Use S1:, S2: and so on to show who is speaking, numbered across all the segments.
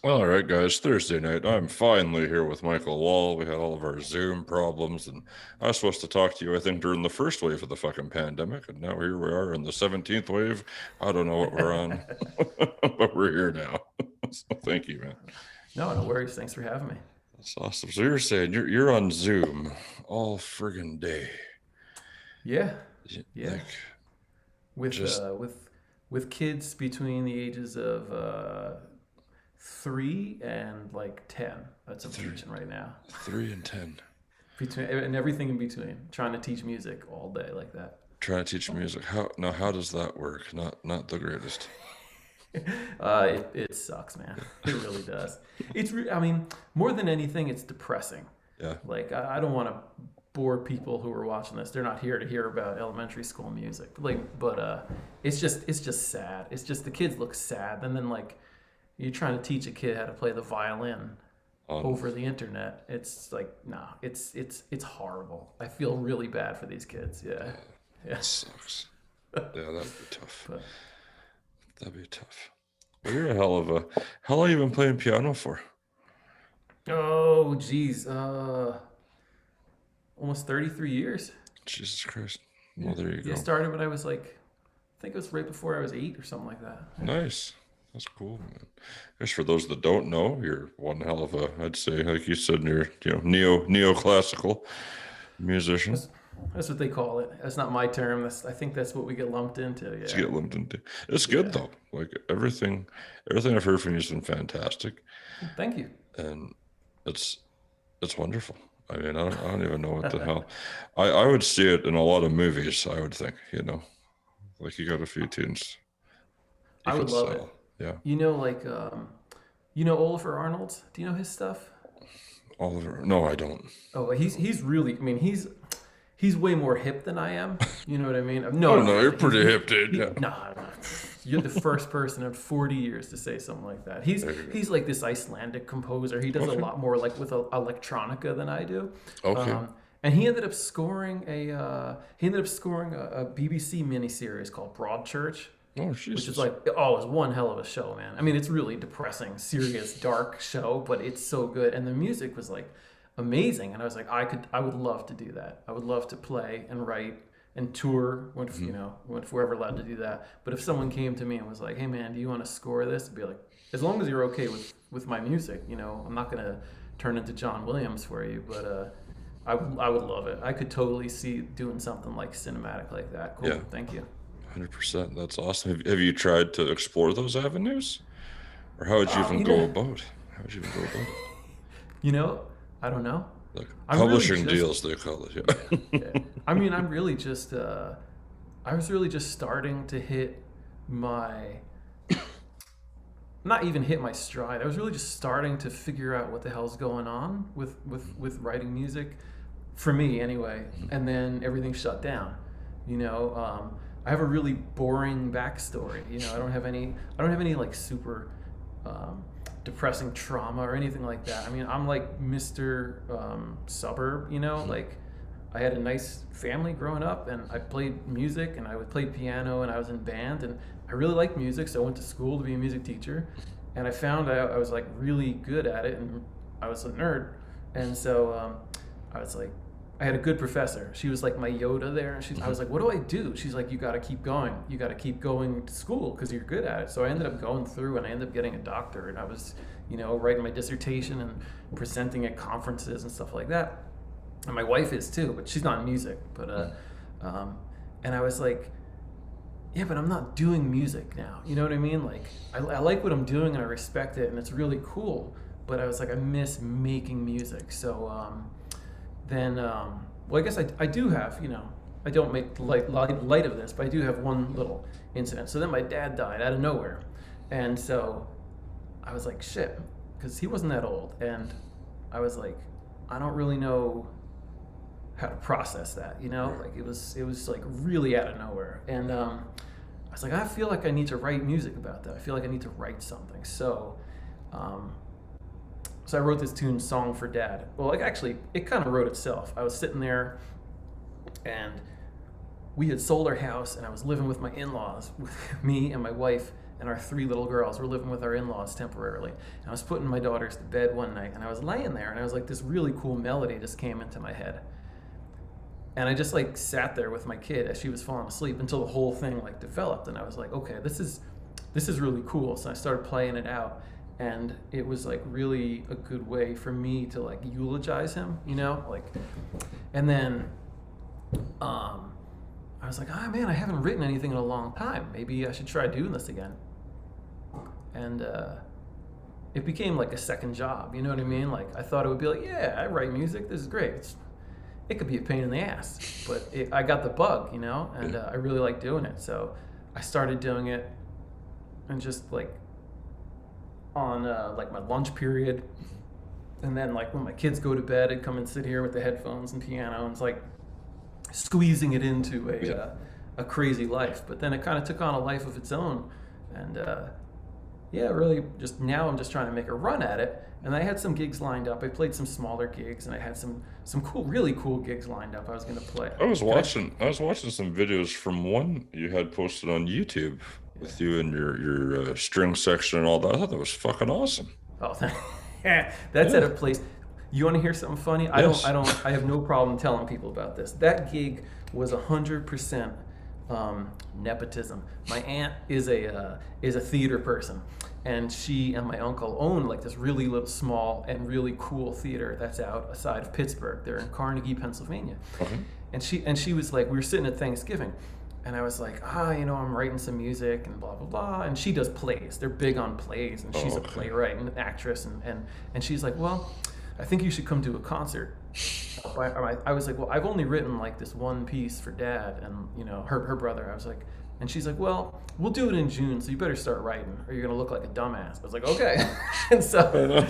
S1: All right, guys, Thursday night. I'm finally here with Michael Wall. We had all of our Zoom problems, and I was supposed to talk to you, I think, during the first wave of the fucking pandemic, and now here we are in the 17th wave. I don't know what we're on, but we're here now. So thank you, man.
S2: No worries. Thanks for having me.
S1: That's awesome. So you're saying you're on Zoom all friggin' day.
S2: Yeah, yeah.
S1: Like,
S2: With
S1: just
S2: with kids between the ages of 3 and like 10. That's what I'm teaching right now.
S1: 3 and 10.
S2: Between and everything in between. Trying to teach music all day like that.
S1: Trying to teach music. How does that work? Not the greatest.
S2: It sucks, man. It really does. I mean, more than anything, it's depressing.
S1: Yeah.
S2: Like I don't want to bore people who are watching this. They're not here to hear about elementary school music. But it's just sad. It's just the kids look sad, and then like you're trying to teach a kid how to play the violin over the internet. It's like it's horrible. I feel really bad for these kids. Yeah.
S1: That sucks. Yeah, that'd be tough. That'd be tough. Well, you're a hell of a. How long have you been playing piano for?
S2: Oh, geez. Almost 33 years.
S1: Jesus Christ. Well, there you go.
S2: Yeah, started when I was like, I think it was right before I was 8 or something like that.
S1: Nice. That's cool, man. Just for those that don't know, you're one hell of a, I'd say, like you said, you're neoclassical musician.
S2: That's what they call it. That's not my term. I think that's what we get lumped into. Yeah.
S1: Get lumped into. It's good though. Like everything I've heard from you has been fantastic.
S2: Thank you.
S1: And it's wonderful. I mean, I don't even know what the hell. I would see it in a lot of movies. I would think, like you got a few tunes.
S2: I would love it.
S1: Yeah.
S2: Like, Oliver Arnold. Do you know his stuff?
S1: Oliver? No, I don't.
S2: Oh, he's really. I mean, he's way more hip than I am. You know what I mean?
S1: No, you're pretty hip, dude. Yeah.
S2: No, you're the first person in 40 years to say something like that. He's like this Icelandic composer. He does a lot more like with electronica than I do.
S1: Okay.
S2: And he ended up scoring a BBC miniseries called Broadchurch.
S1: Oh, Jesus.
S2: Which is like, it was one hell of a show, man. I mean, it's really depressing, serious, dark show, but it's so good. And the music was like amazing. And I was like, I would love to do that. I would love to play and write and tour if we're ever allowed to do that. But if someone came to me and was like, hey man, do you want to score this? I'd be like, as long as you're okay with my music, I'm not going to turn into John Williams for you, but I would love it. I could totally see doing something like cinematic like that. Cool. Yeah. Thank you.
S1: 100%. That's awesome. Have you tried to explore those avenues? Or how would you even go about it?
S2: I don't know.
S1: Like publishing deals, they call it.
S2: Yeah. I mean, I was really just starting to hit my, not even hit my stride. I was really just starting to figure out what the hell's going on with writing music, for me anyway. And then everything shut down. I have a really boring backstory. I don't have any like super depressing trauma or anything like that. I mean, I'm like Mr. Suburb, like I had a nice family growing up, and I played music, and I would play piano, and I was in band, and I really liked music, so I went to school to be a music teacher, and I found I was like really good at it, and I was a nerd, and so I was like, I had a good professor. She was like my Yoda there. I was like, what do I do? She's like, you got to keep going. You got to keep going to school because you're good at it. So I ended up going through, and I ended up getting a doctorate. I was, writing my dissertation and presenting at conferences and stuff like that. And my wife is too, but she's not in music. But and I was like, yeah, but I'm not doing music now. You know what I mean? Like I like what I'm doing and I respect it, and it's really cool. But I was like, I miss making music. So then, I guess I do have, I don't make light of this, but I do have one little incident. So then my dad died out of nowhere. And so I was like, shit, because he wasn't that old. And I was like, I don't really know how to process that, like it was like really out of nowhere. And I was like, I feel like I need to write music about that. I feel like I need to write something. So I wrote this tune, Song for Dad. Well, actually, it kind of wrote itself. I was sitting there, and we had sold our house, and I was living with my in-laws, with me and my wife and our 3 little girls were living with our in-laws temporarily. And I was putting my daughters to bed one night, and I was laying there, and I was like, this really cool melody just came into my head. And I just like sat there with my kid as she was falling asleep until the whole thing like developed. And I was like, okay, this is really cool. So I started playing it out, and it was like really a good way for me to like eulogize him, you know, like. And then I was like, oh man, I haven't written anything in a long time. Maybe I should try doing this again. And it became like a second job. You know what I mean? Like I thought it would be like, yeah, I write music. This is great. It could be a pain in the ass, but I got the bug, you know, and I really like doing it. So I started doing it, and just like on like my lunch period, and then like when my kids go to bed, I'd come and sit here with the headphones and piano, and it's like squeezing it into a crazy life. But then it kind of took on a life of its own, and yeah, really just now I'm just trying to make a run at it. And I had some gigs lined up. I played some smaller gigs, and I had some cool, really cool gigs lined up I was going to play.
S1: I was watching some videos from one you had posted on YouTube with you and your string section and all that. I thought that was fucking awesome.
S2: Oh, that's at a place. You want to hear something funny?
S1: Yes.
S2: I have no problem telling people about this. That gig was 100% nepotism. My aunt is a theater person, and she and my uncle own like this really little small and really cool theater that's outside of Pittsburgh. They're in Carnegie, Pennsylvania.
S1: Okay.
S2: And she was like, we were sitting at Thanksgiving, and I was like, you know, I'm writing some music and blah blah blah. And she does plays. They're big on plays, and she's a playwright and an actress, and she's like, well, I think you should come do a concert. I was like, well, I've only written like this one piece for Dad and, you know, her brother. I was like, and she's like, well, we'll do it in June, so you better start writing, or you're gonna look like a dumbass. I was like, okay. And so,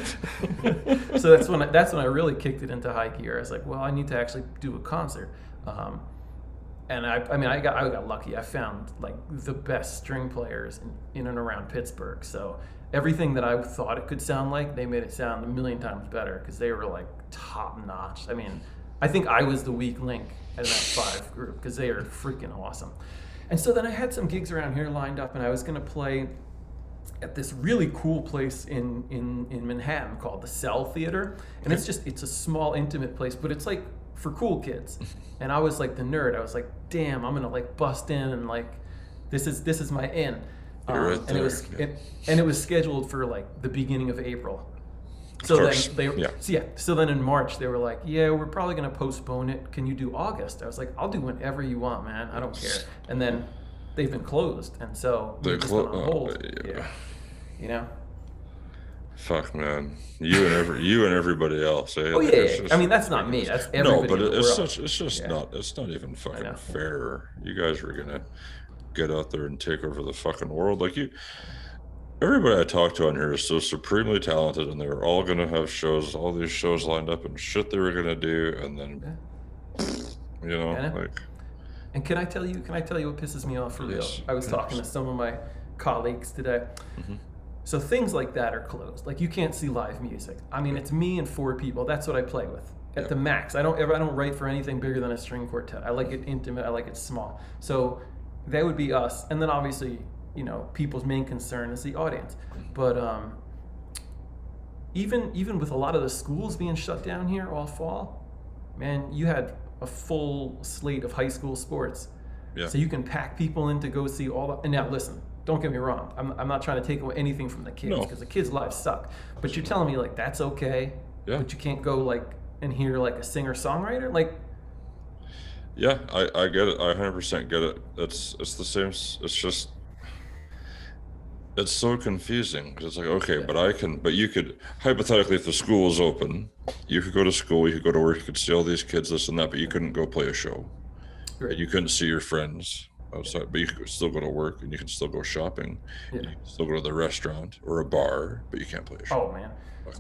S2: so that's when I really kicked it into high gear. I was like, well, I need to actually do a concert. And I got lucky. I found like the best string players in and around Pittsburgh. So everything that I thought it could sound like, they made it sound a million times better, because they were like top notch. I mean, I think I was the weak link in that 5 group, because they are freaking awesome. And so then I had some gigs around here lined up, and I was going to play at this really cool place in Manhattan called the SLE Theater. And it's a small, intimate place, but it's like for cool kids. And I was like the nerd. I was like, damn, I'm going to like bust in, and like this is my in.
S1: Right
S2: and it was scheduled for like the beginning of April. So then in March they were like, yeah, we're probably gonna postpone it. Can you do August? I was like, I'll do whenever you want, man. I don't care. And then they've been closed, and so they just went on hold. Yeah. You know.
S1: Fuck, man. You and everybody else. Eh?
S2: Oh yeah. Just, I mean, that's not me. That's everybody.
S1: No, but it's not even fucking fair. You guys were gonna get out there and take over the fucking world. Like everybody I talk to on here is so supremely talented, and they were all gonna have all these shows lined up and shit they were gonna do, and then you know, like.
S2: And can I tell you what pisses me off for real? I was talking to some of my colleagues today. Mm-hmm. So things like that are closed. Like you can't see live music. I mean, it's me and 4 people. That's what I play with at the max. I don't write for anything bigger than a string quartet. I like it intimate. I like it small. So that would be us. And then obviously, you know, people's main concern is the audience. But even with a lot of the schools being shut down here all fall, man, you had a full slate of high school sports. Yeah. So you can pack people in to go see all the. And now listen, don't get me wrong. I'm not trying to take away anything from the kids, because the kids' lives suck. But you're telling me like that's okay, but you can't go like and hear like a singer-songwriter, like.
S1: Yeah, I get it. I 100% get it. It's the same. It's just, it's so confusing, because it's like, okay, but you could, hypothetically, if the school was open, you could go to school, you could go to work, you could see all these kids, this and that, but you couldn't go play a show. Right. And you couldn't see your friends outside, but you could still go to work, and you can still go shopping. Yeah. You can still go to the restaurant or a bar, but you can't play a show.
S2: Oh man.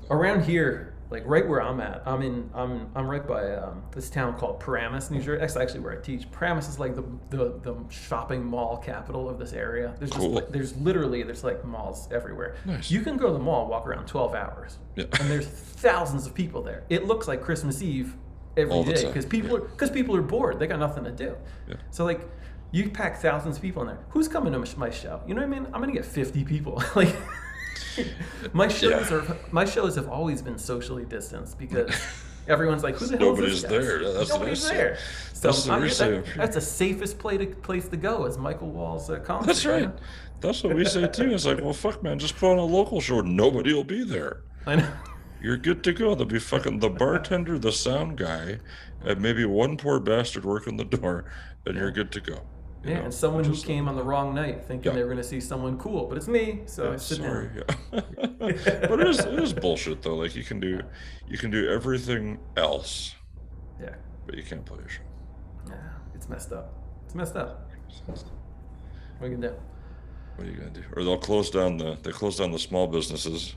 S2: Around here, like right where I'm at, I'm right by this town called Paramus, New Jersey. That's actually where I teach. Paramus is like the shopping mall capital of this area. There's just there's like malls everywhere. Nice. You can go to the mall and walk around 12 hours, and there's thousands of people there. It looks like Christmas Eve every day, because people are bored. They got nothing to do. Yeah. So like, You pack thousands of people in there. Who's coming to my show? You know what I mean? I'm gonna get 50 people. Like my shows have always been socially distanced because everyone's like, who the hell is this guy?
S1: There. That's
S2: Nobody's there. So that's the safest place to go is Michael Wall's concert.
S1: That's right. That's what we say too. It's like, well, fuck, man, just put on a local show. Nobody will be there.
S2: I know.
S1: You're good to go. There'll be fucking the bartender, the sound guy, and maybe one poor bastard working the door, and you're good to go.
S2: Yeah, and someone who came on the wrong night thinking they were going to see someone cool, but it's me, so I sit down.
S1: But it is bullshit though. Like you can do everything else.
S2: Yeah.
S1: But you can't play a show.
S2: Yeah, it's messed up. What are you gonna do?
S1: What are you gonna do? Or they close down the small businesses.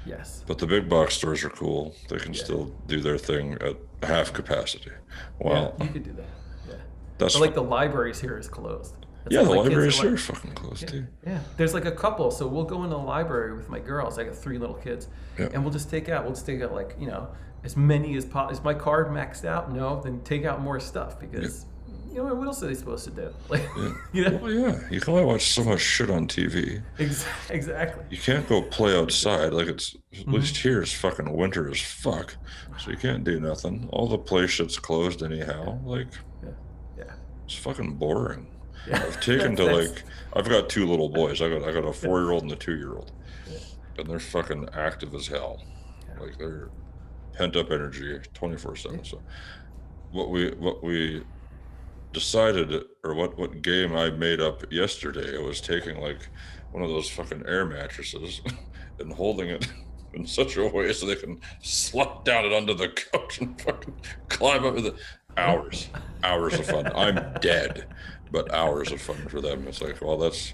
S2: Yes.
S1: But the big box stores are cool. They can still do their thing at half capacity. Well,
S2: you could do that. Yeah.
S1: That's
S2: like the libraries here is closed.
S1: The libraries here are fucking closed too.
S2: Yeah. There's like a couple, so we'll go into the library with my girls. I got 3 little kids, and we'll just take out like as many as possible. Is my card maxed out? No, then take out more stuff because. What else are they supposed to do? Like,
S1: Well, you can only watch so much shit on TV.
S2: Exactly.
S1: You can't go play outside. Like at least here it's fucking winter as fuck, so you can't do nothing. All the play shit's closed anyhow. Like, it's fucking boring.
S2: Yeah.
S1: I've taken I've got 2 little boys. I got a 4-year-old and a 2-year-old, and they're fucking active as hell. Like they're pent up energy 24/7. So what we decided, or what game I made up yesterday, I was taking like one of those fucking air mattresses and holding it in such a way so they can slide down it onto the couch and fucking climb up with it. Hours of fun. I'm dead, but hours of fun for them. It's like, well, that's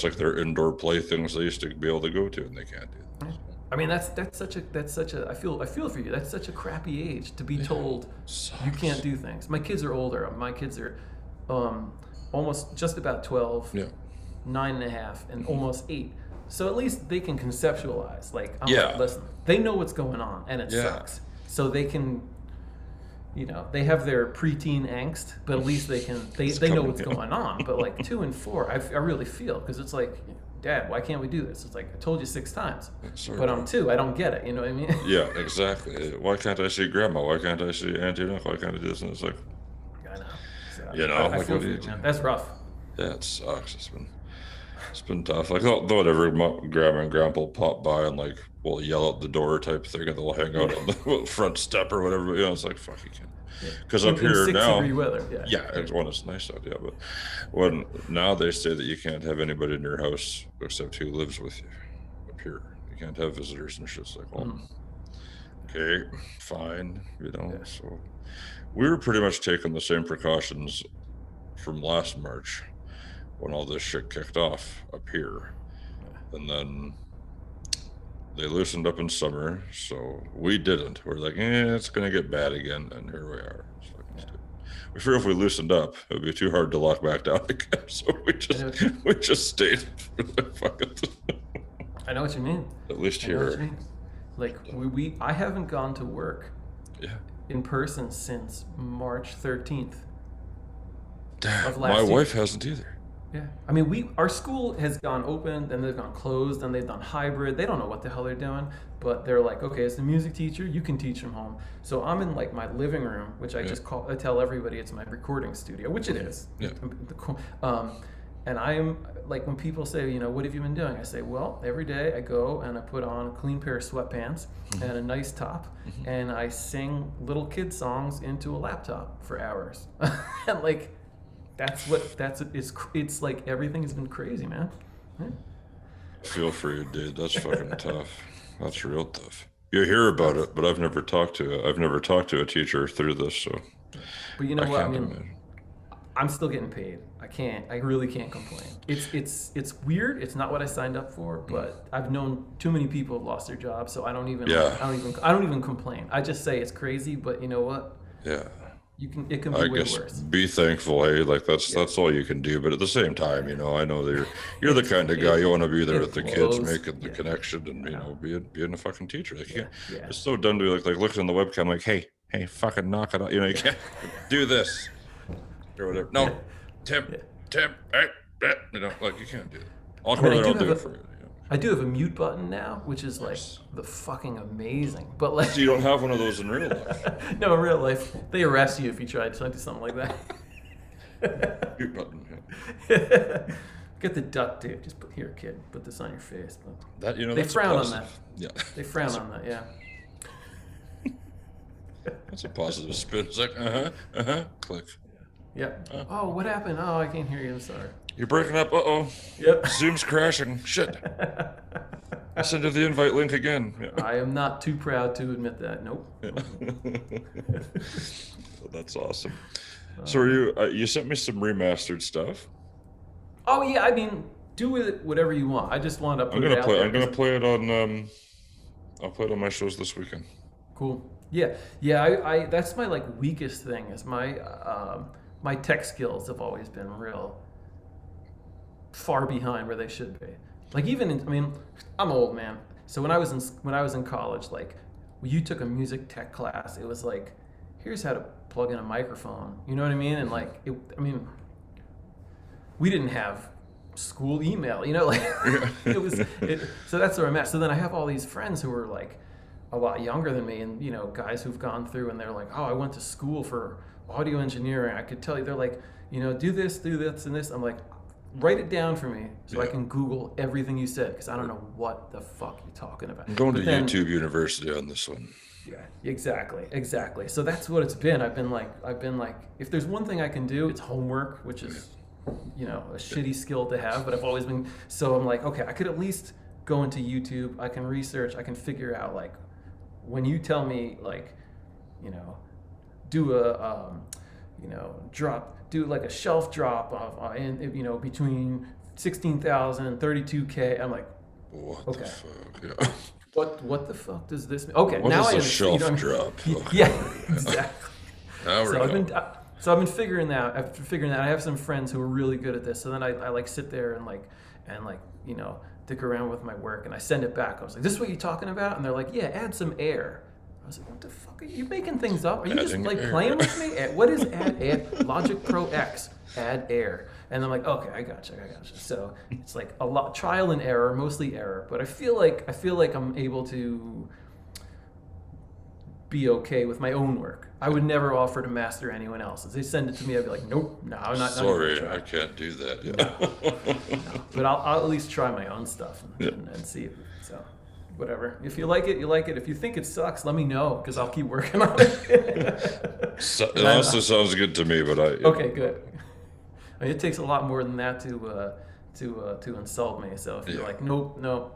S1: like their indoor play things they used to be able to go to, and they can't do that.
S2: I mean, that's such a. I feel for you. That's such a crappy age to be told you can't do things. My kids are older. My kids are almost just about 12, 9.5, and almost 8. So at least they can conceptualize. Like, like, listen, they know what's going on, and it sucks. So they can, they have their preteen angst, but at least they know what's going on. But like 2 and 4, I really feel, because it's like, Dad, why can't we do this? It's like, I told you 6 times, but I'm 2. I don't get it. You know what I mean?
S1: Yeah, exactly. Why can't I see Grandma? Why can't I see Auntie and Uncle? Why can't I do this? And it's like,
S2: I know. So,
S1: I feel
S2: for you, man. That's rough.
S1: Yeah, it sucks. It's been tough. Like, whatever, Grandma and Grandpa will pop by and like will yell out the door type thing, and they'll hang out on the front step or whatever. It's like, fuck, you can't. Because up here
S2: in
S1: now,
S2: 6-degree weather,
S1: it's nice out, but when now they say that you can't have anybody in your house except who lives with you. Up here, you can't have visitors and shit. It's like, well, okay, fine, So we were pretty much taking the same precautions from last March when all this shit kicked off up here, and then they loosened up in summer, so we didn't. We're like, it's gonna get bad again, and here we are. We figure if we loosened up, it would be too hard to lock back down again. So we just stayed.
S2: I know what you mean.
S1: At least here.
S2: Like I haven't gone to work in person since March 13th.
S1: Damn, my wife hasn't either.
S2: Yeah, I mean, our school has gone open, and they've gone closed, and they've done hybrid. They don't know what the hell they're doing, but they're like, okay, as a music teacher, you can teach from home. So I'm in like my living room, which I tell everybody it's my recording studio, which it is.
S1: Yeah.
S2: And I am like, when people say, what have you been doing? I say, well, every day I go and I put on a clean pair of sweatpants and a nice top, and I sing little kid songs into a laptop for hours, and like. It's like everything has been crazy, man. Yeah.
S1: Feel for you, dude. That's fucking tough. That's real tough. You hear about it, but I've never talked to a teacher through this, so.
S2: But you know what? I mean, I'm still getting paid. I really can't complain. It's weird. It's not what I signed up for, but I've known too many people have lost their jobs, so I don't even complain. I just say it's crazy, but you know what?
S1: Yeah.
S2: It can be way worse.
S1: Be thankful, hey, like that's all you can do. But at the same time, I know that you're the kind of guy you want to be there with the kids, making the connection, and being a fucking teacher. Like, it's so done to be like looking on the webcam, like, hey, fucking knock it out. You can't do this or whatever. No, Tim,
S2: Yeah.
S1: Tim, you know, like you can't do that. I'll
S2: I mean,
S1: go there, I'll do it for you.
S2: I do have a mute button now, which is like
S1: Nice.
S2: the fucking amazing. But like,
S1: So you don't have one of those in real life.
S2: no, in real life, they arrest you if you try to do something like that.
S1: Mute button.
S2: Get the duct tape. Just put here, kid. Put this on your face. But
S1: That, you know,
S2: they
S1: that's
S2: frown
S1: a
S2: on
S1: positive.
S2: that.
S1: Yeah.
S2: They frown on that. Yeah.
S1: That's a positive spin. It's like, click.
S2: Yeah. Oh, what happened? Oh, I can't hear you. I'm sorry.
S1: You're breaking up. Uh-oh.
S2: Yep.
S1: Zoom's crashing. Shit. I sent you the invite link again. Yeah.
S2: I am not too proud to admit that. Nope.
S1: That's awesome. So you sent me some remastered stuff.
S2: Oh yeah, I mean, do with it whatever you want. I just want to put it out there.
S1: I'm gonna play it on. I'll play it on my shows this weekend.
S2: Cool. Yeah. I that's my like weakest thing is my my tech skills have always been real far behind where they should be. Like even I mean, I'm old, man. So when I was in college, like when you took a music tech class, it was like, here's how to plug in a microphone. You know what I mean? And like, we didn't have school email. You know, like so that's where I'm at. So then I have all these friends who are like a lot younger than me, and you know, guys who've gone through, and they're like, oh, I went to school for audio engineering. I could tell you, they're like, you know, do this, and this. I'm like, write it down for me so I can Google everything you said, because I don't know what the fuck you're talking about.
S1: I'm going to YouTube University on this one.
S2: Yeah, exactly. So that's what it's been. I've been like, if there's one thing I can do, it's homework, which is, you know, a shitty skill to have, but I've always been, so I'm like, okay, I could at least go into YouTube, I can research, I can figure out, like, when you tell me, like, you know, do a, you know, do like a shelf drop of, you know, between 16,000 and 32K, I'm like,
S1: what
S2: okay.
S1: the fuck? Yeah.
S2: What the fuck does this mean? Okay,
S1: what
S2: now
S1: is
S2: I
S1: a shelf drop?
S2: Yeah, exactly.
S1: Now we're
S2: I've been figuring that. I have some friends who are really good at this. So then I like sit there and like you know, dick around with my work, and I send it back. I was like, "This is what you're talking about?" And they're like, "Yeah, add some air." I was like, "What the fuck are you making things up? Are you just like playing with me? What is add Logic Pro X? Add air." And I'm like, "Okay, I gotcha." So it's like a lot trial and error, mostly error. But I feel like I'm able to be okay with my own work. I would never offer to master anyone else's. They send it to me, I'd be like, nope, no, I'm not.
S1: Sorry, I can't do that. Yeah.
S2: No. But I'll at least try my own stuff and see. So, whatever. If you like it, you like it. If you think it sucks, let me know, because I'll keep working on it.
S1: It also sounds good to me, but
S2: okay, good. I mean, it takes a lot more than that to insult me. So if you're like, nope, no.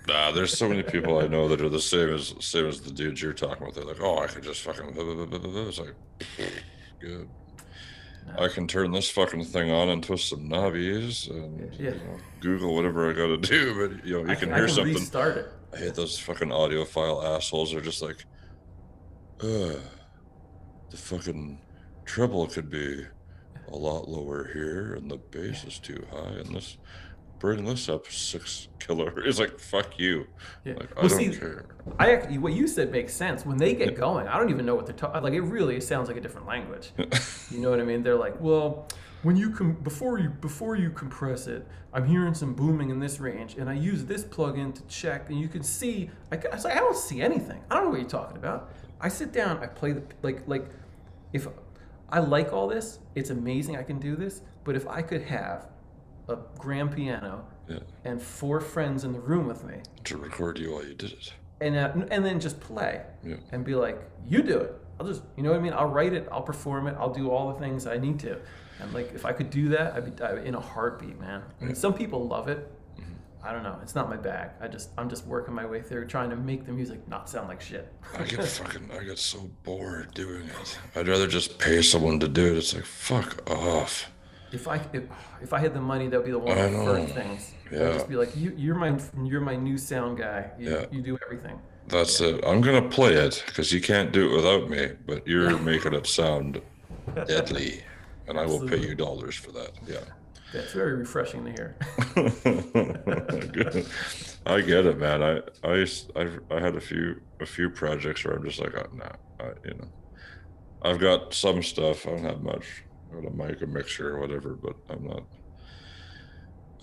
S1: Nah, there's so many people I know that are the same as the dudes you're talking about. They're like, oh, I could just fucking blah, blah, blah, blah, blah. It's like, good. No. I can turn this fucking thing on and twist some knobbies and you know, Google whatever I got to do. But you know, you can hear something.
S2: Restart it.
S1: I hate those fucking audiophile assholes. They're just like, the fucking treble could be a lot lower here, and the bass is too high, and this. Bring this up 6 kilohertz. It's like, fuck you.
S2: Yeah.
S1: Like, I don't care.
S2: What you said makes sense. When they get going, I don't even know what they're talking. Like, it really sounds like a different language. You know what I mean? They're like, well, when you before you compress it, I'm hearing some booming in this range, and I use this plugin to check, and you can see. I was like, I don't see anything. I don't know what you're talking about. I sit down, I play the like. If I like all this, it's amazing. I can do this. But if I could have a grand piano and 4 friends in the room with me
S1: to record you while you did it,
S2: and then just play and be like, you do it. I'll just, you know what I mean? I'll write it, I'll perform it, I'll do all the things I need to. And like, if I could do that, I'd be in a heartbeat, man. I mean, some people love it. I don't know. It's not my bag. I'm just working my way through, trying to make the music not sound like shit.
S1: I get so bored doing it. I'd rather just pay someone to do it. It's like, fuck off.
S2: If I had the money, that would be the one of the first things.
S1: Yeah.
S2: I'd just be like, you're my new sound guy. You do everything.
S1: That's it. I'm gonna play it because you can't do it without me. But you're making it sound deadly, and I will pay you dollars for that. Yeah.
S2: That's very refreshing to hear.
S1: I get it, man. I had a few projects where I'm just like, oh, nah, you know, I've got some stuff. I don't have much. or a mic, a mixer, or whatever. But I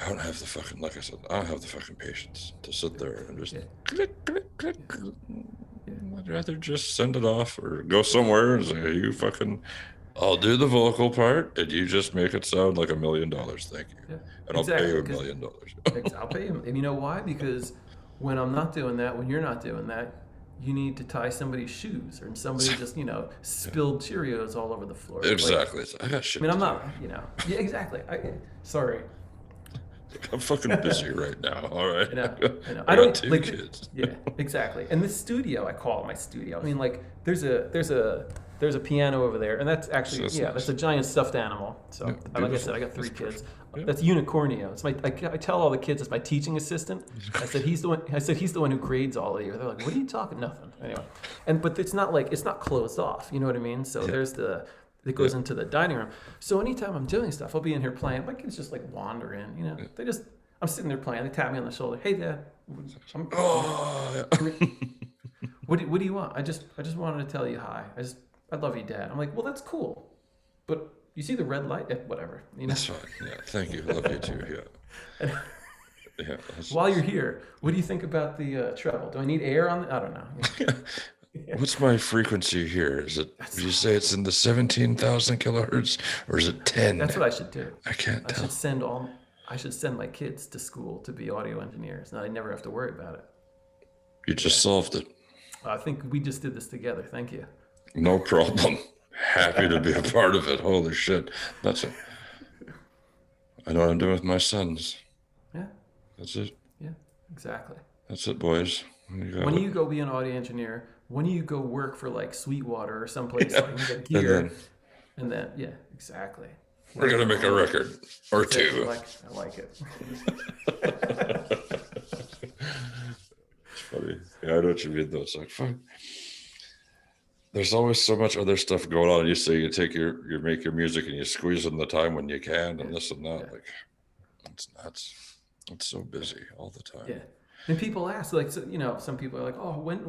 S1: don't have the fucking, like I said, I don't have the fucking patience to sit there and just click, click, click. I'd rather just send it off or go somewhere and say, hey, you fucking, I'll do the vocal part and you just make it sound like $1 million. Thank you.
S2: Yeah,
S1: And I'll pay you $1 million.
S2: I'll pay you. And you know why? Because when I'm not doing that, when you're not doing that, you need to tie somebody's shoes, or somebody just, spilled Cheerios all over the floor.
S1: Exactly. Like, I got shit.
S2: I mean, I'm not, Yeah, exactly. Sorry.
S1: I'm fucking busy right now. All right.
S2: I know.
S1: I got two kids.
S2: Yeah, exactly. And this studio, I call it my studio. I mean, like, there's a piano over there, and that's actually
S1: Nice.
S2: That's a giant stuffed animal. So, like I said, I got 3 kids.
S1: Yeah.
S2: That's Unicornio. It's I tell all the kids it's my teaching assistant. I said he's the one who grades all of you. They're like, what are you talking? Nothing. Anyway, but it's not closed off. You know what I mean? So there's that goes into the dining room. So anytime I'm doing stuff, I'll be in here playing. My kids just like wander in. I'm sitting there playing. They tap me on the shoulder. Hey, Dad. What do you want? I just wanted to tell you hi. I love you, Dad. I'm like, well, that's cool, but you see the red light? Whatever.
S1: That's fine. Yeah, thank you. Love you too. Yeah. Yeah.
S2: While you're here, what do you think about the treble? Do I need air on I don't know.
S1: What's my frequency here? Is it? Would you say it's in the 17,000 kilohertz, or is it 10?
S2: That's what I should do.
S1: I can't tell.
S2: I should send my kids to school to be audio engineers. Now I never have to worry about it.
S1: You just solved it.
S2: I think we just did this together. Thank you.
S1: No problem. Happy to be a part of it. Holy shit. That's it. I know what I'm doing with my sons.
S2: Yeah.
S1: That's it.
S2: Yeah, exactly.
S1: That's it, boys.
S2: When you go be an audio engineer, when you go work for like Sweetwater or someplace like you get gear, and then exactly.
S1: We're gonna make a record or two.
S2: I like it.
S1: It's funny. Yeah, I know what you mean though. It's like, fuck. There's always so much other stuff going on. You say you make your music and you squeeze in the time when you can and this and that. Yeah. Like, it's nuts. It's so busy all the time.
S2: Yeah. And people ask, like, so, some people are like, oh, when,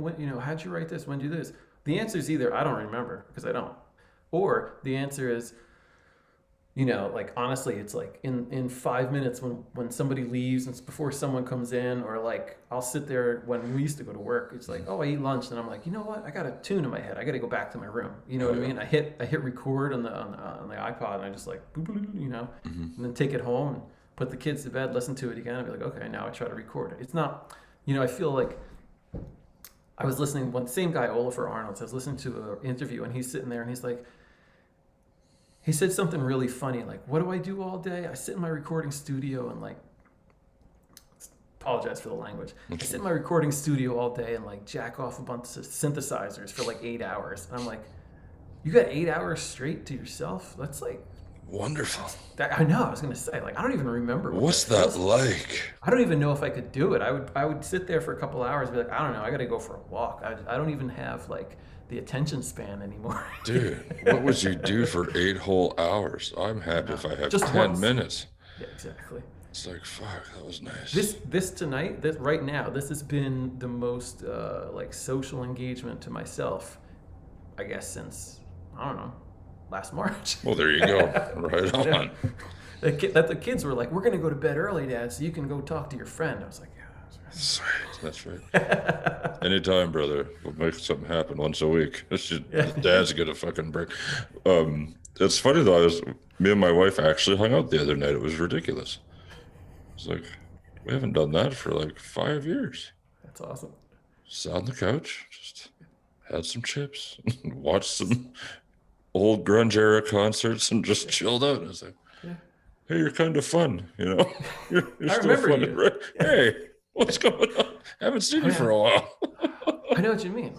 S2: how'd you write this? When do this? The answer is either I don't remember because I don't, or the answer is, like, honestly, it's like in 5 minutes when somebody leaves and it's before someone comes in, or like I'll sit there when we used to go to work. It's like, oh, I eat lunch, and I'm like, you know what? I got a tune in my head. I got to go back to my room. You know what I mean? I hit record on the iPod, and I just like, and then take it home and put the kids to bed, listen to it again, and be like, okay, now I try to record it. It's not, I feel like I was listening, same guy, Oliver Arnold, I was listening to an interview, and he's sitting there, and he's like, he said something really funny, like, what do I do all day? I sit in my recording studio and like, apologize for the language. I sit in my recording studio all day and like jack off a bunch of synthesizers for like 8 hours. And I'm like, you got 8 hours straight to yourself? That's like,
S1: wonderful.
S2: I know. I was gonna say, like, I don't even remember.
S1: What's that like?
S2: I don't even know if I could do it. I would sit there for a couple of hours, and be like, I don't know. I got to go for a walk. I don't even have like the attention span anymore.
S1: Dude, what would you do for 8 whole hours? I'm happy if I have just 10 minutes.
S2: Yeah, exactly.
S1: It's like, fuck, that was nice.
S2: This tonight, right now, this has been the most like social engagement to myself, I guess, since I don't know. Last March.
S1: Well, there you go. Right on.
S2: The kids were like, we're going to go to bed early, Dad, so you can go talk to your friend. I was like, yeah,
S1: that's right. That's right. Anytime, brother. We'll make something happen once a week. Dad's get a fucking break. It's funny, though. Me and my wife actually hung out the other night. It was ridiculous. It's like, we haven't done that for like 5 years.
S2: That's awesome.
S1: Sat on the couch, just had some chips, watched some old grunge era concerts and just chilled out. I was like, hey, you're kind of fun, You're
S2: I
S1: still
S2: remember
S1: fun.
S2: you.
S1: Right? Yeah. Hey, what's going on? Haven't seen you for a while.
S2: I know what you mean.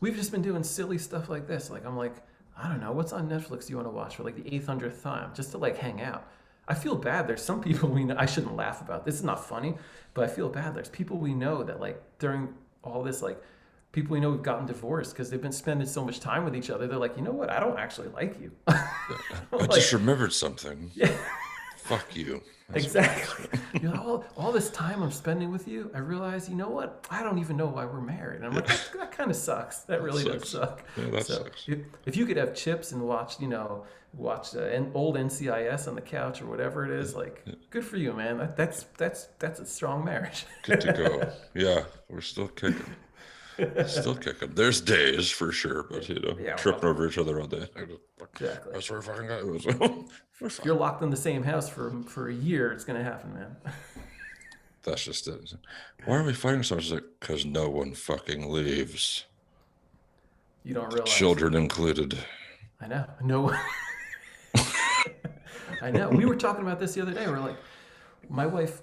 S2: We've just been doing silly stuff like this. Like, I'm like, I don't know, what's on Netflix you want to watch for like the 800th time, just to like hang out. I feel bad. There's some people we know. I shouldn't laugh about this. It's not funny, but I feel bad. There's people we know that like during all this, like, people we know have gotten divorced because they've been spending so much time with each other. They're like, you know what? I don't actually like you.
S1: I just remembered something.
S2: Yeah.
S1: fuck you. That's
S2: Exactly. You know, all this time I'm spending with you, I realize, you know what? I don't even know why we're married. And I'm like, that kind of sucks. That really does suck.
S1: Yeah, that
S2: So
S1: sucks.
S2: if you could have chips and watch, an old NCIS on the couch or whatever it is, like, good for you, man. That's a strong marriage.
S1: Good to go. Yeah, we're still kicking. Still kicking. There's days for sure, but tripping over each other all day.
S2: Exactly.
S1: That's where I fucking got it.
S2: If you're locked in the same house for a year, it's gonna happen, man.
S1: That's just it. Why are we fighting so much? It's like, because no one fucking leaves.
S2: You don't realize.
S1: Children included.
S2: I know. No. I know. We were talking about this the other day. We're like, my wife,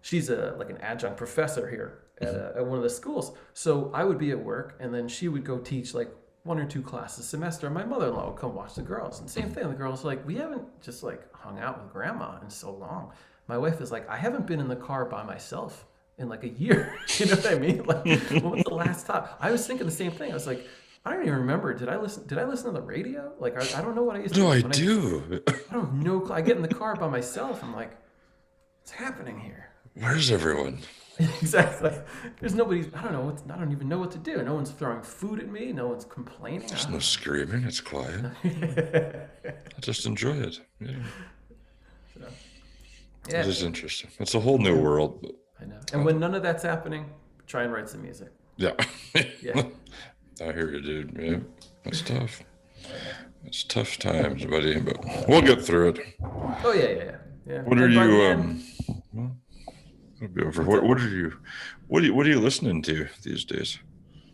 S2: she's like an adjunct professor here at one of the schools. So I would be at work, and then she would go teach like 1 or 2 classes a semester. And my mother-in-law would come watch the girls. And same thing. The girls are like, we haven't just like hung out with grandma in so long. My wife is like, I haven't been in the car by myself in like a year. You know what I mean? Like, when was the last time? I was thinking the same thing. I was like, I don't even remember. Did I listen to the radio? Like, I don't know what I used to do.
S1: No, I do.
S2: I don't know. I get in the car by myself. I'm like, what's happening here?
S1: Where's everyone?
S2: Exactly. There's nobody. I don't know. I don't even know what to do. No one's throwing food at me. No one's complaining.
S1: There's no screaming. It's quiet. I just enjoy it. Yeah.
S2: So,
S1: It is interesting. It's a whole new world. But,
S2: I know. And when none of that's happening, try and write some music.
S1: Yeah.
S2: Yeah.
S1: I hear you, dude. Yeah. It's tough. It's tough times, buddy, but we'll get through it.
S2: Oh yeah.
S1: What are you well, it'll be over. What are you listening to these days?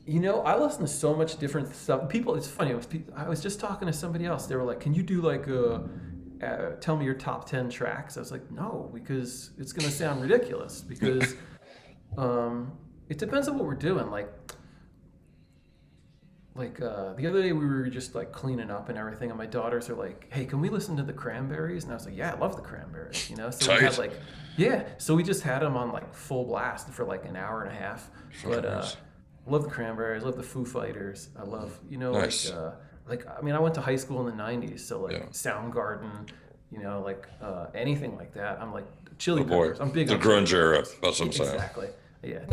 S2: I listen to so much different stuff. People, it's funny. I was just talking to somebody else. They were like, "Can you do like tell me your top 10 tracks?" I was like, "No, because it's gonna sound ridiculous. Because it depends on what we're doing. Like the other day we were just like cleaning up and everything, and my daughters are like, "Hey, can we listen to the Cranberries?" And I was like, "Yeah, I love the Cranberries." So we had so we just had them on like full blast for like an hour and a half. But I love the Cranberries, love the Foo Fighters. I love
S1: Nice.
S2: I went to high school in the 90s, so like Soundgarden, anything like that. I'm like Chili Peppers. I'm big
S1: the
S2: on
S1: grunge era. That's what I'm saying.
S2: Exactly. Yeah.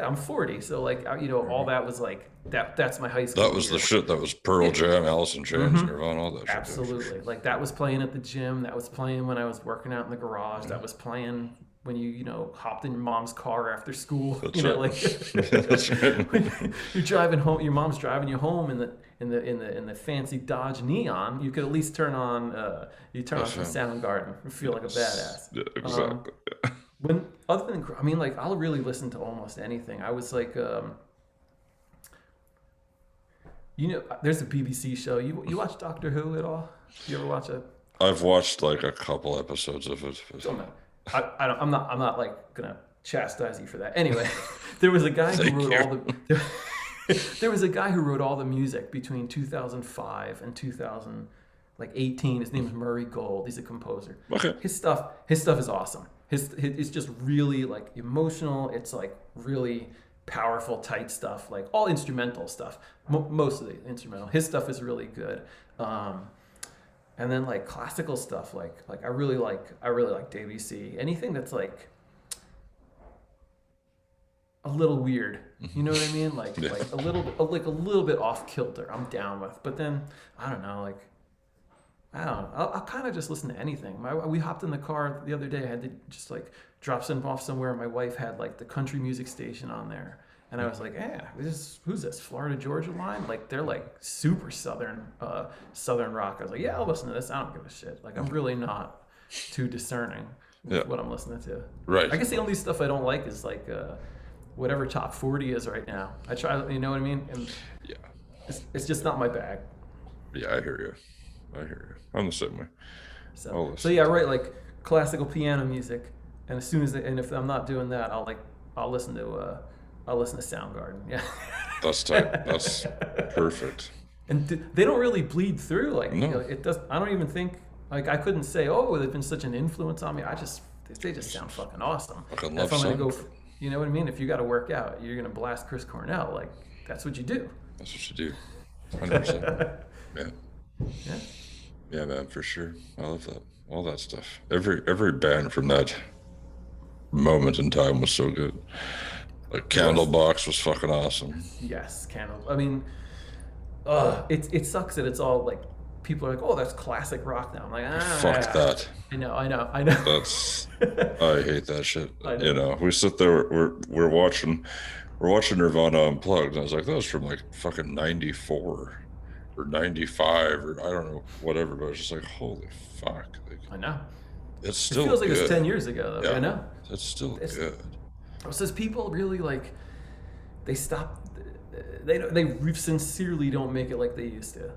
S2: I'm 40, so all that was like that's my high school.
S1: That was the shit. That was Pearl Jam, Alice in Chains, Nirvana, all that shit.
S2: Absolutely. Like that was playing at the gym. That was playing when I was working out in the garage. That was playing when you hopped in your mom's car after school.
S1: That's right. That's right.
S2: When you're driving home, your mom's driving you home in the fancy Dodge Neon. You could at least turn on some Soundgarden and feel like a badass.
S1: Yeah, exactly.
S2: I'll really listen to almost anything. I was like, there's a BBC show. You watch Doctor Who at all? You ever watch it?
S1: I've watched like a couple episodes of it.
S2: I'm not like gonna chastise you for that. Anyway, there was a guy who wrote there was a guy who wrote all the music between 2005 and 2018. His name is Murray Gold. He's a composer.
S1: Okay.
S2: His stuff is awesome. It's just really like emotional. It's like really powerful, tight stuff, like all instrumental stuff. Most of the instrumental. His stuff is really good. And then like classical stuff, like I really like Debussy. Anything that's like a little weird, you know what I mean? Like a little bit off kilter. I'm down with. But then I don't know. I'll kind of just listen to anything. We hopped in the car the other day. I had to just like drop something off somewhere. My wife had like the country music station on there. And I was like, who's this? Florida Georgia Line? Like they're like super southern rock. I was like, yeah, I'll listen to this. I don't give a shit. Like I'm really not too discerning with what I'm listening to.
S1: Right.
S2: I guess the only stuff I don't like is like whatever top 40 is right now. I try, you know what I mean? And it's just not my bag.
S1: Yeah, I hear you. I'm the same way.
S2: So yeah, I write like classical piano music, and if I'm not doing that, I'll listen to Soundgarden. Yeah.
S1: That's tight. That's perfect.
S2: And they don't really bleed through. Like
S1: No.
S2: It does. I don't even think like I couldn't say, oh, they've been such an influence on me. They just sound fucking awesome.
S1: Fucking
S2: If
S1: love
S2: I'm gonna
S1: Sound.
S2: go, you know what I mean? If you got to work out, you're gonna blast Chris Cornell. Like that's what you do.
S1: That's what you do. 100%. Yeah.
S2: Yeah.
S1: Yeah, man, for sure. I love that. All that stuff. Every band from that moment in time was so good. Like
S2: It was.
S1: Candlebox was fucking awesome.
S2: Yes, Candle. I mean, it sucks that it's all like people are like, oh, that's classic rock now. I'm like,
S1: Fuck
S2: ah,
S1: that.
S2: I know.
S1: That's I hate that shit.
S2: I
S1: You
S2: know.
S1: know, we sit there, we're watching Nirvana Unplugged, and I was like, that was from like fucking 94 or 95 or I don't know, whatever, but it's just like, holy fuck. Like,
S2: I know.
S1: it's
S2: It
S1: still
S2: feels like it was
S1: good.
S2: 10 years ago, though.
S1: Yeah.
S2: I know.
S1: It's still
S2: It's,
S1: good.
S2: it says people really like they stop. They sincerely don't make it like they used to.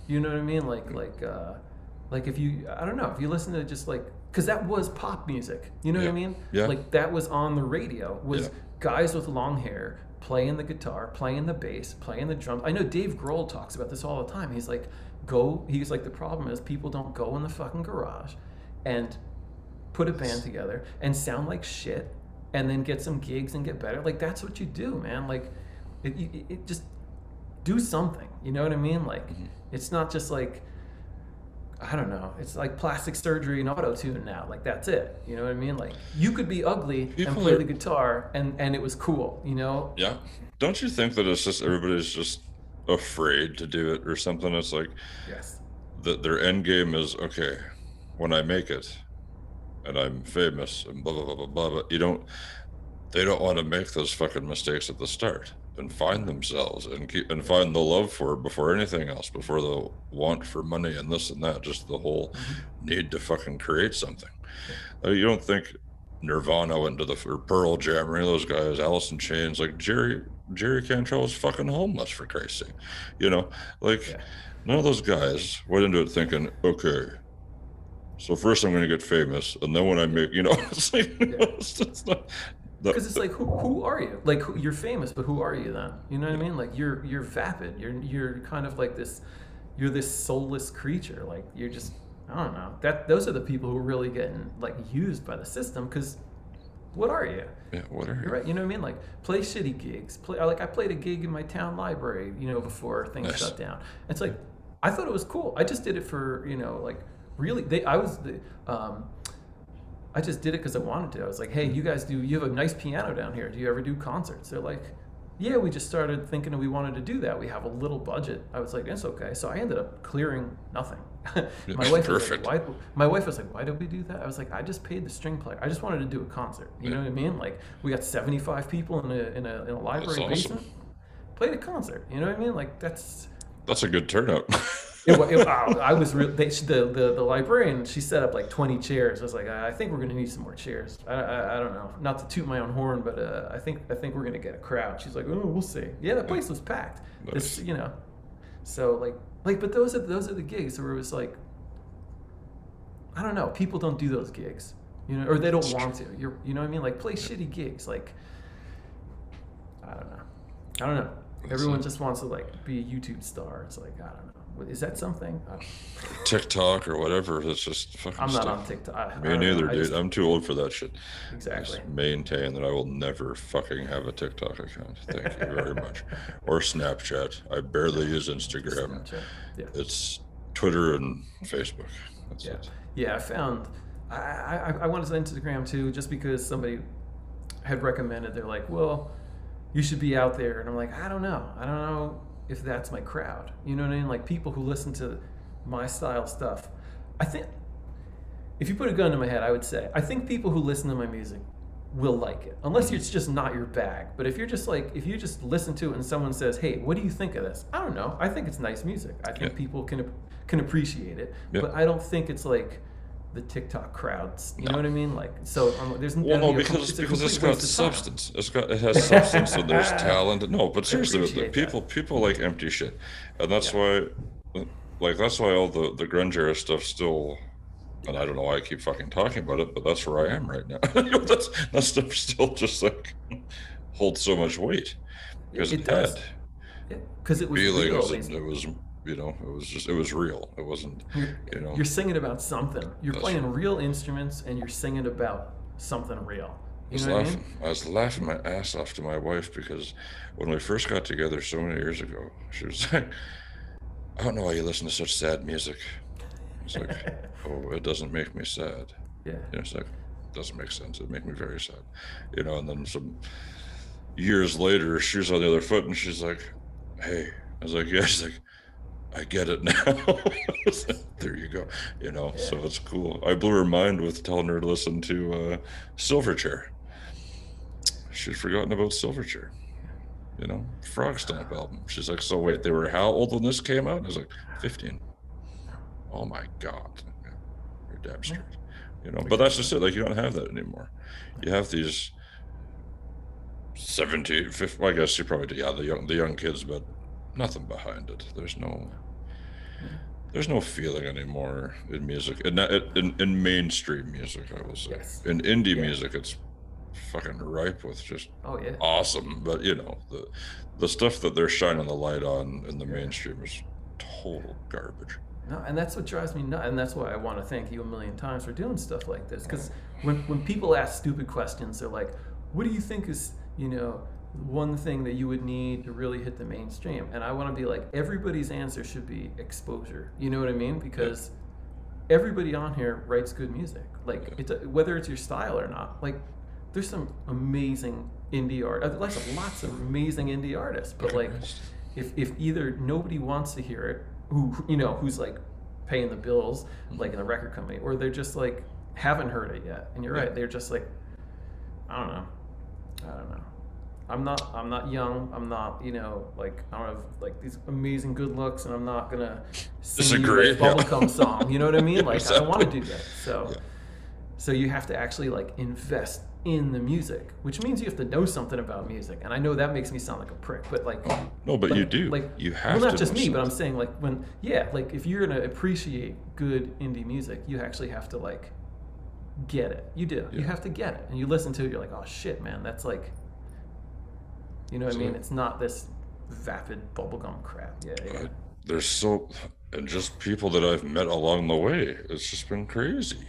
S2: You know what I mean? Like if you, I don't know, if you listen to just like, because that was pop music. You know what I mean?
S1: Yeah.
S2: Like that was on the radio. Was
S1: Yeah.
S2: guys with long hair playing the guitar, playing the bass, playing the drums. I know Dave Grohl talks about this all the time. He's like, the problem is people don't go in the fucking garage and put a band together and sound like shit and then get some gigs and get better. Like that's what you do, man. Like it just do something. You know what I mean? Like it's not just like, I don't know. It's like plastic surgery and auto tune now. Like that's it. You know what I mean? Like you could be ugly and play the guitar and it was cool. You know?
S1: Yeah. Don't you think that it's just everybody's just afraid to do it or something? It's like
S2: Yes.
S1: that their end game is okay. When I make it, and I'm famous and blah blah blah blah blah. But they don't want to make those fucking mistakes at the start and find themselves and find the love for it before anything else, before the want for money and this and that, just the whole need to fucking create something. You don't think Nirvana went to or Pearl Jam or any of those guys, Alice in Chains, like Jerry Cantrell was fucking homeless, for Christ's sake. You know, like none of those guys went into it thinking, okay, so first I'm going to get famous, and then when I make, you know, it's like, it's not.
S2: Because it's like, who are you? Like you're famous, but who are you then? You know what I mean? Like you're vapid. You're kind of like this. You're this soulless creature. Like you're just, I don't know. Those are the people who are really getting like used by the system. Because what are you?
S1: Yeah, what are you?
S2: You're right. You know what I mean? Like play shitty gigs. I played a gig in my town library. You know, before things shut down. It's like I thought it was cool. I just did it for like really. I just did it because I wanted to. I was like, hey, you have a nice piano down here. Do you ever do concerts? They're like, yeah, we just started thinking we wanted to do that. We have a little budget. I was like, it's okay. So I ended up clearing nothing. My wife was like, why did we do that? I was like, I just paid the string player. I just wanted to do a concert. You know what I mean? Like we got 75 people in a library basement. Played a concert. You know what I mean? Like that's
S1: a good turnout.
S2: I was the librarian. She set up like 20 chairs. I was like, I think we're gonna need some more chairs. I don't know, not to toot my own horn, but I think we're gonna get a crowd. She's like, oh, we'll see. Yeah, the place was packed.
S1: Nice.
S2: You know, so but those are the gigs where it was like, I don't know, people don't do those gigs, you know, or they don't want to. You know what I mean? Like play shitty gigs. Like I don't know. Everyone just wants to like be a YouTube star. It's like I don't know. Is that something?
S1: TikTok or whatever. It's just fucking
S2: I'm not
S1: stuff.
S2: on TikTok.
S1: Me neither, dude. I'm too old for that shit.
S2: Exactly.
S1: I just maintain that I will never fucking have a TikTok account. Thank you very much. Or Snapchat. I barely use Instagram.
S2: Snapchat. Yeah.
S1: It's Twitter and Facebook. That's
S2: yeah.
S1: it.
S2: Yeah, I found I wanted to Instagram too, just because somebody had recommended. They're like, well, you should be out there, and I'm like, I don't know if that's my crowd. You know what I mean? Like people who listen to my style stuff. I think if you put a gun to my head, I would say I think people who listen to my music will like it, unless it's just not your bag. But if you just listen to it and someone says, hey, what do you think of this? I don't know. I think it's nice music. I think people can appreciate it. But I don't think it's like the TikTok crowds. You know what I mean? Like, so there's
S1: because it's got substance. It has substance, and there's talent. No, but seriously, people like empty shit, and that's why all the grunge era stuff still. And I don't know why I keep fucking talking about it, but that's where I am right now. that stuff still just like holds so much weight because it does.
S2: Because it was real.
S1: It was. You know, it was real. It wasn't,
S2: You're singing about something. You're playing real instruments and you're singing about something real.
S1: I was laughing my ass off to my wife because when we first got together so many years ago, she was like, I don't know why you listen to such sad music. It's like, oh, it doesn't make me sad.
S2: Yeah.
S1: It's like, it doesn't make sense. It make me very sad. And then some years later, she's on the other foot, and she's like, hey. I was like, yeah. She's like, I get it now. There you go. So it's cool. I blew her mind with telling her to listen to Silverchair. She'd forgotten about Silverchair. Frog Stomp album. She's like, so wait, they were how old when this came out? I was like, 15. Oh my God. You're damn straight. But that's just it. Like, you don't have that anymore. You have these 17, 15, well, I guess you probably do. Yeah, the young kids, but nothing behind it. There's no feeling anymore in music, in mainstream music, I will say.
S2: Yes.
S1: In indie music, it's fucking ripe with just awesome, but the stuff that they're shining the light on in the mainstream is total garbage.
S2: No, and that's what drives me nuts, and that's why I want to thank you a million times for doing stuff like this. Because when people ask stupid questions, they're like, "What do you think is one thing that you would need to really hit the mainstream?" And I want to be like, everybody's answer should be exposure. You know what I mean? Because everybody on here writes good music. Like, whether it's your style or not. Like, there's some amazing indie art. There's lots of amazing indie artists. But like, if either nobody wants to hear it, who's like paying the bills, like in the record company, or they're just like haven't heard it yet. And you're right. They're just like, I don't know. I'm not young. I'm not, like, I don't have like these amazing good looks, and I'm not gonna sing you a bubblegum song. You know what I mean? Like, I don't want to do that. So you have to actually like invest in the music, which means you have to know something about music. And I know that makes me sound like a prick, but like,
S1: no, but you do. Like, you have to.
S2: Well, not just me, but I'm saying like like if you're gonna appreciate good indie music, you actually have to like get it. You do. You have to get it, and you listen to it. You're like, oh shit, man, that's like. You know what I mean? It's not this vapid bubblegum crap. Yeah.
S1: There's and just people that I've met along the way. It's just been crazy.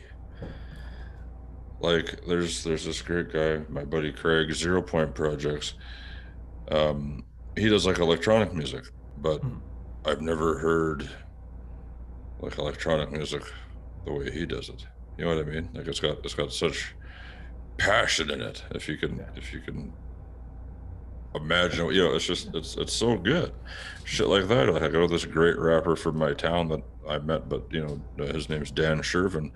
S1: Like, there's this great guy, my buddy Craig, 0 Point Projects. He does like electronic music, but I've never heard like electronic music the way he does it. You know what I mean? Like, it's got such passion in it. If you can imagine, it's so good. Shit like that. Like, I got this great rapper from my town that I met, but his name's Dan Shervin,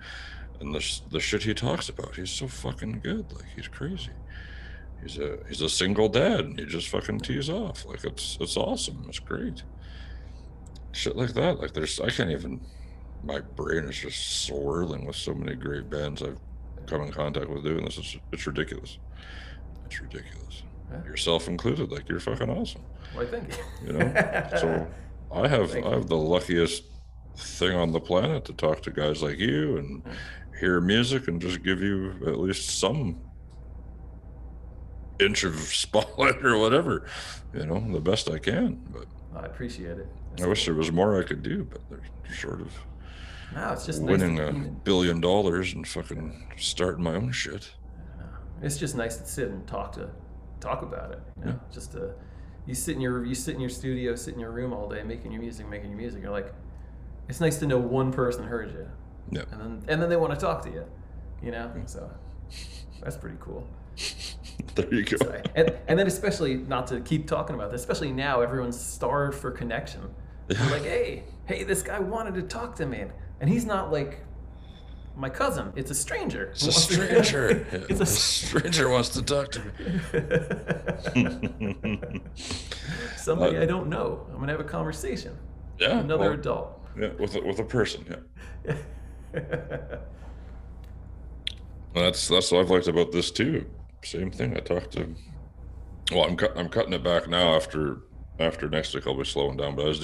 S1: and the shit he talks about, he's so fucking good. Like, he's crazy. He's a single dad, and he just fucking tees off. Like, it's awesome. It's great. Shit like that. Like, I can't even. My brain is just swirling with so many great bands I've come in contact with doing this. It's ridiculous. It's ridiculous. Yeah. Yourself included. Like, you're fucking awesome.
S2: Why, thank you.
S1: So I have the luckiest thing on the planet to talk to guys like you and hear music and just give you at least some inch of spotlight or whatever, the best I can. But
S2: I appreciate it.
S1: I wish there was more I could do, but they're sort of
S2: it's just
S1: winning
S2: nice
S1: $1 billion and fucking starting my own shit.
S2: It's just nice to sit and talk about it. Just you sit in your studio, sit in your room all day making your music. You're like, it's nice to know one person heard you.
S1: Yeah.
S2: And then they want to talk to you. So that's pretty cool.
S1: There you go.
S2: So, and then, especially, not to keep talking about this, especially now, everyone's starved for connection. They're like, hey, this guy wanted to talk to me, and he's not like my cousin. It's a stranger.
S1: It's a stranger. A stranger wants to talk to me.
S2: Somebody I don't know. I'm gonna have a conversation.
S1: Yeah.
S2: Another adult.
S1: Yeah, with a person. Yeah. That's what I've liked about this too. Same thing. I talked to. Well, I'm cutting it back now. After next week, I'll be slowing down. But I was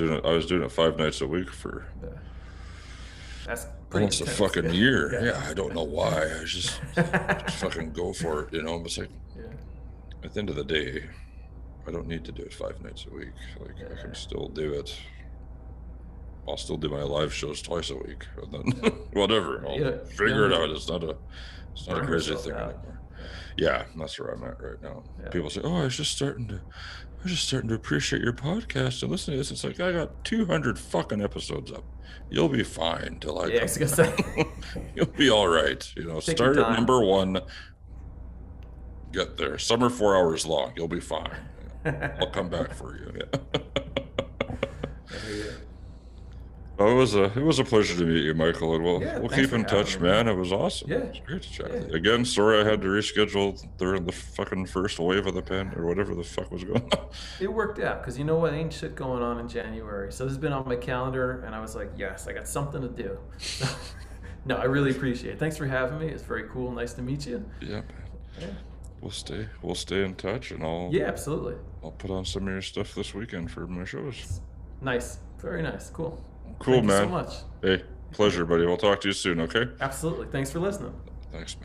S1: doing it 5 nights a week for.
S2: That's pretty
S1: almost intense. A fucking year. Yeah, I don't know why. I just fucking go for it. It's like, at the end of the day, I don't need to do it 5 nights a week. Like, I can still do it. I'll still do my live shows twice a week, and then whatever. I'll figure it out. It's not a crazy thing anymore. Yeah, that's where I'm at right now. Yeah. People say, "Oh, I was just starting I'm just starting to appreciate your podcast and listen to this. It's like, I got 200 fucking episodes up. You'll be fine till I
S2: Yeah, I was gonna say.
S1: You'll be all right. You know,
S2: Take
S1: start
S2: your
S1: at
S2: time.
S1: number 1. Get there. Some are 4 hours long. You'll be fine. I'll come back for you. Yeah. Oh, it was a pleasure to meet you, Michael, and we'll
S2: thanks
S1: keep
S2: for
S1: in touch,
S2: having me,
S1: man. It was awesome.
S2: Yeah.
S1: It was great to chat
S2: Yeah.
S1: with you. Again, sorry I had to reschedule during the fucking first wave of the pan or whatever the fuck was going on.
S2: It worked out because you know what? Ain't shit going on in January. So this has been on my calendar, and I was like, yes, I got something to do. No, I really appreciate it. Thanks for having me. It's very cool. Nice to meet you.
S1: Yeah, man.
S2: Yeah.
S1: We'll stay in touch, and
S2: Yeah, absolutely.
S1: I'll put on some of your stuff this weekend for my shows.
S2: Nice. Very nice. Cool.
S1: Cool,
S2: Thank
S1: man.
S2: you so much.
S1: Hey, pleasure, buddy. We'll talk to you soon, okay?
S2: Absolutely. Thanks for listening.
S1: Thanks, man.